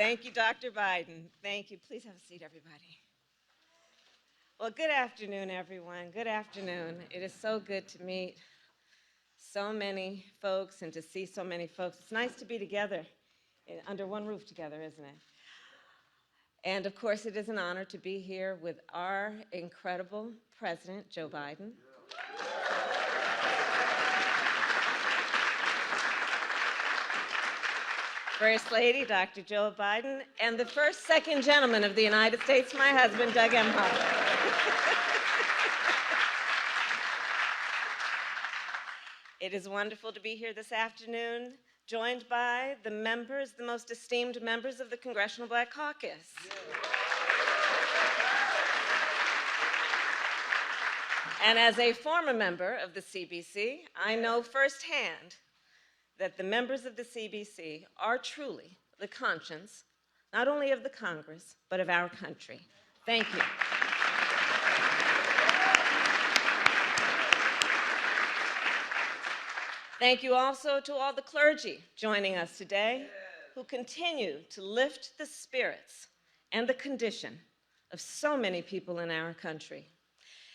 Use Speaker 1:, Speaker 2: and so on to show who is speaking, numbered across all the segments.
Speaker 1: Thank you, Dr. Biden. Thank you. Please have a seat, everybody. Well, good afternoon, everyone. Good afternoon. It is so good to meet so many folks and to see so many folks. It's nice to be together under one roof together, isn't it? And of course, it is an honor to be here with our incredible President, Joe Biden. First Lady, Dr. Joe Biden, and the second gentleman of the United States, my husband, Doug Emhoff. It is wonderful to be here this afternoon, joined by the most esteemed members of the Congressional Black Caucus. And as a former member of the CBC, I know firsthand that the members of the CBC are truly the conscience, not only of the Congress, but of our country. Thank you. Thank you also to all the clergy joining us today who continue to lift the spirits and the condition of so many people in our country.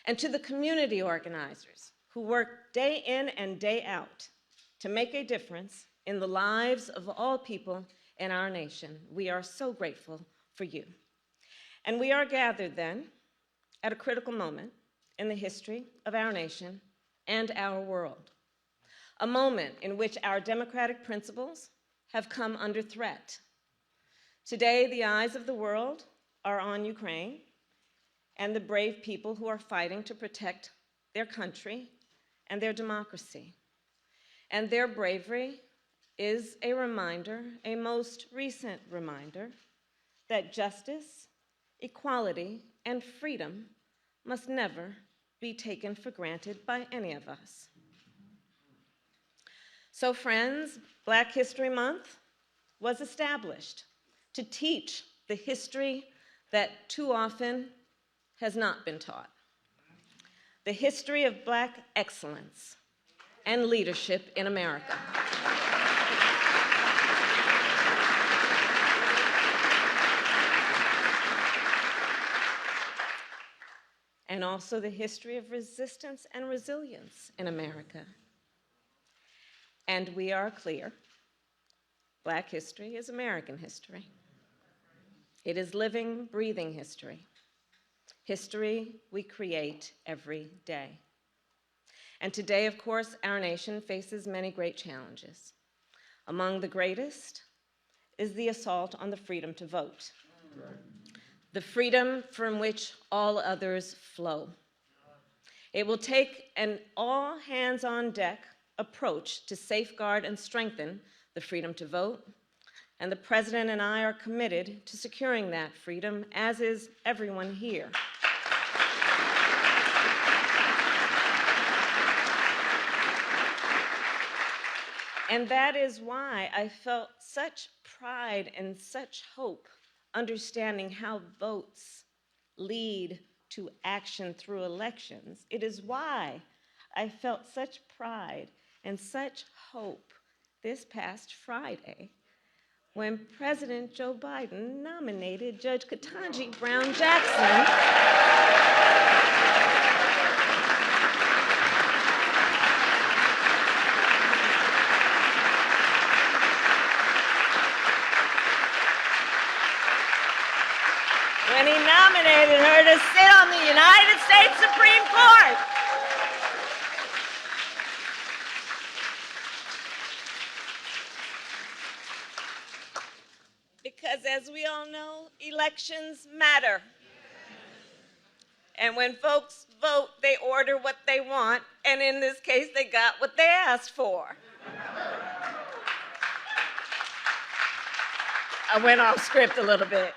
Speaker 1: And to the community organizers who work day in and day out to make a difference in the lives of all people in our nation. We are so grateful for you. And we are gathered then at a critical moment in the history of our nation and our world. A moment in which our democratic principles have come under threat. Today, the eyes of the world are on Ukraine and the brave people who are fighting to protect their country and their democracy. And their bravery is a reminder, a most recent reminder, that justice, equality, and freedom must never be taken for granted by any of us. So friends, Black History Month was established to teach the history that too often has not been taught. The history of Black excellence and leadership in America. And also the history of resistance and resilience in America. And we are clear, Black history is American history. It is living, breathing history. History we create every day. And today, of course, our nation faces many great challenges. Among the greatest is the assault on the freedom to vote. The freedom from which all others flow. It will take an all-hands-on-deck approach to safeguard and strengthen the freedom to vote, and the President and I are committed to securing that freedom, as is everyone here. And that is why I felt such pride and such hope understanding how votes lead to action through elections. It is why I felt such pride and such hope this past Friday when President Joe Biden nominated Judge Ketanji Brown Jackson when he nominated her to sit on the United States Supreme Court. Because as we all know, elections matter. And when folks vote, they order what they want, and in this case, they got what they asked for. I went off script a little bit.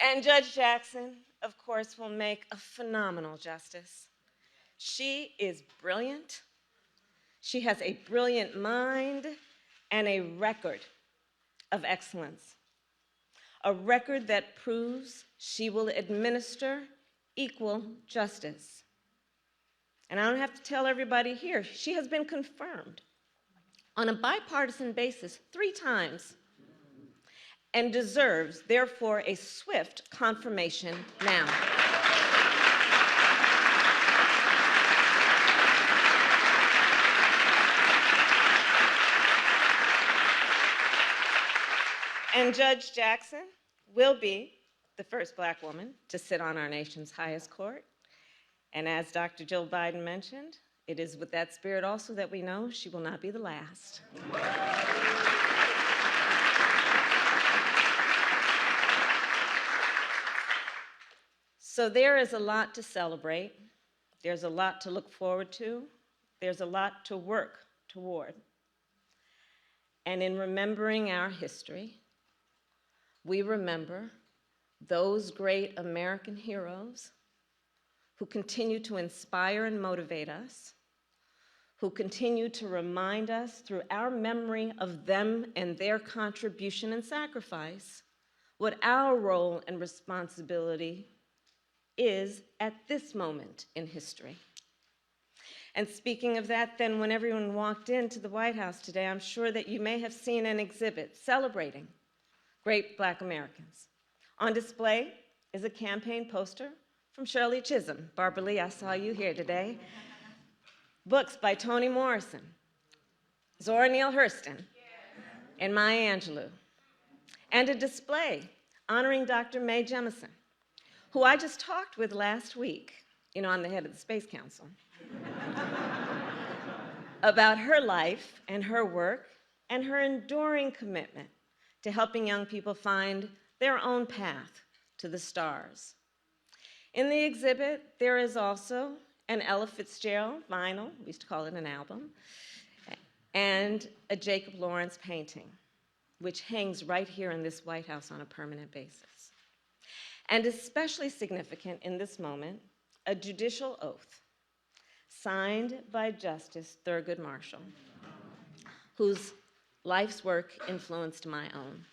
Speaker 1: And Judge Jackson, of course, will make a phenomenal justice. She is brilliant. She has a brilliant mind and a record of excellence. A record that proves she will administer equal justice. And I don't have to tell everybody here, she has been confirmed on a bipartisan basis 3 times and deserves, therefore, a swift confirmation now. And Judge Jackson will be the first Black woman to sit on our nation's highest court. And as Dr. Jill Biden mentioned, it is with that spirit also that we know she will not be the last. So there is a lot to celebrate. There's a lot to look forward to. There's a lot to work toward. And in remembering our history, we remember those great American heroes who continue to inspire and motivate us, who continue to remind us through our memory of them and their contribution and sacrifice what our role and responsibility is at this moment in history. And speaking of that, then, when everyone walked into the White House today, I'm sure that you may have seen an exhibit celebrating great Black Americans. On display is a campaign poster from Shirley Chisholm. Barbara Lee, I saw you here today. Books by Toni Morrison, Zora Neale Hurston, and Maya Angelou. And a display honoring Dr. Mae Jemison, who I just talked with last week. You know, I'm the head of the Space Council. About her life and her work and her enduring commitment to helping young people find their own path to the stars. In the exhibit, there is also an Ella Fitzgerald vinyl, we used to call it an album, and a Jacob Lawrence painting, which hangs right here in this White House on a permanent basis. And especially significant in this moment, a judicial oath signed by Justice Thurgood Marshall, whose life's work influenced my own.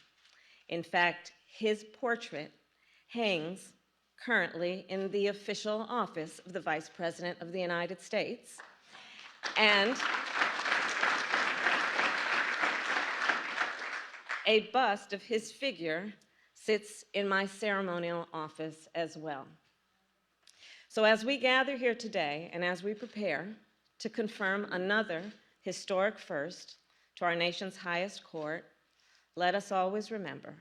Speaker 1: In fact, his portrait hangs currently in the official office of the Vice President of the United States. And a bust of his figure sits in my ceremonial office as well. So as we gather here today and as we prepare to confirm another historic first to our nation's highest court, let us always remember,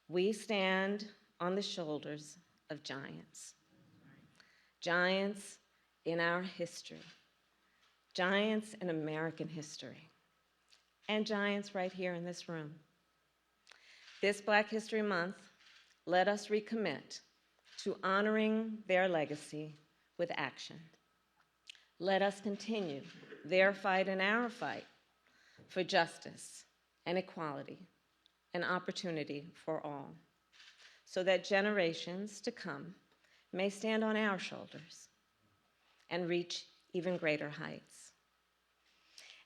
Speaker 1: we stand on the shoulders of giants. Giants in our history, giants in American history, and giants right here in this room. This Black History Month, let us recommit to honoring their legacy with action. Let us continue their fight and our fight for justice and equality and opportunity for all, so that generations to come may stand on our shoulders and reach even greater heights.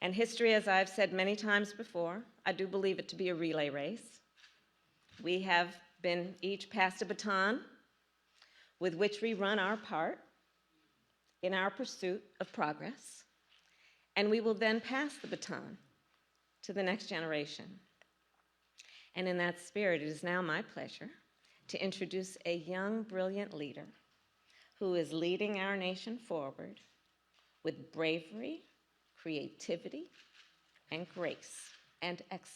Speaker 1: And history, as I've said many times before, I do believe it to be a relay race. We have been each passed a baton with which we run our part in our pursuit of progress, and we will then pass the baton to the next generation. And in that spirit, it is now my pleasure to introduce a young, brilliant leader who is leading our nation forward with bravery, creativity, and grace and excellence.